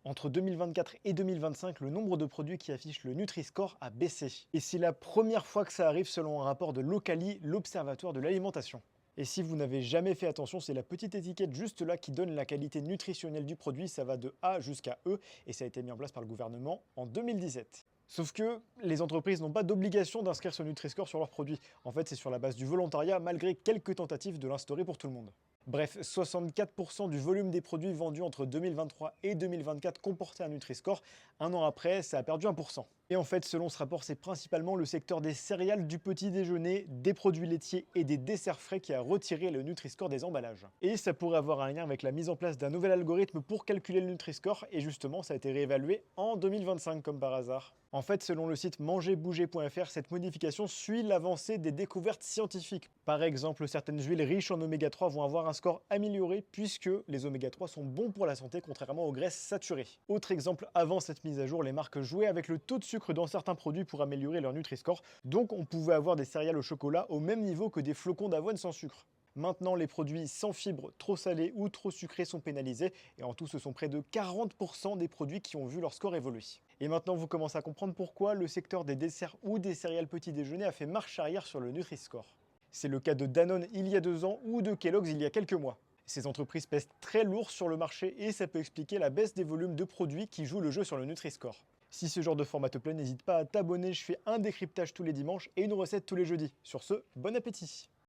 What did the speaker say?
Entre 2024 et 2025, le nombre de produits qui affichent le Nutri-Score a baissé. Et c'est la première fois que ça arrive selon un rapport de l'Ocali, l'Observatoire de l'alimentation. Et si vous n'avez jamais fait attention, c'est la petite étiquette juste là qui donne la qualité nutritionnelle du produit. Ça va de A jusqu'à E et ça a été mis en place par le gouvernement en 2017. Sauf que les entreprises n'ont pas d'obligation d'inscrire ce Nutri-Score sur leurs produits. En fait, c'est sur la base du volontariat, malgré quelques tentatives de l'instaurer pour tout le monde. Bref, 64% du volume des produits vendus entre 2023 et 2024 comportait un Nutri-Score. Un an après, ça a perdu 1%. Et en fait, selon ce rapport, c'est principalement le secteur des céréales, du petit déjeuner, des produits laitiers et des desserts frais qui a retiré le Nutri-Score des emballages. Et ça pourrait avoir un lien avec la mise en place d'un nouvel algorithme pour calculer le Nutri-Score, et justement, ça a été réévalué en 2025 comme par hasard. En fait, selon le site mangerbouger.fr, cette modification suit l'avancée des découvertes scientifiques. Par exemple, certaines huiles riches en oméga 3 vont avoir un score amélioré puisque les oméga 3 sont bons pour la santé contrairement aux graisses saturées. Autre exemple, avant cette mise à jour, les marques jouaient avec le taux de sucre dans certains produits pour améliorer leur Nutri-Score, donc on pouvait avoir des céréales au chocolat au même niveau que des flocons d'avoine sans sucre. Maintenant, les produits sans fibres, trop salés ou trop sucrés sont pénalisés, et en tout, ce sont près de 40% des produits qui ont vu leur score évoluer. Et maintenant, vous commencez à comprendre pourquoi le secteur des desserts ou des céréales petit déjeuner a fait marche arrière sur le Nutri-Score. C'est le cas de Danone il y a 2 ans ou de Kellogg's il y a quelques mois. Ces entreprises pèsent très lourd sur le marché et ça peut expliquer la baisse des volumes de produits qui jouent le jeu sur le Nutri-Score. Si ce genre de format te plaît, n'hésite pas à t'abonner, je fais un décryptage tous les dimanches et une recette tous les jeudis. Sur ce, bon appétit!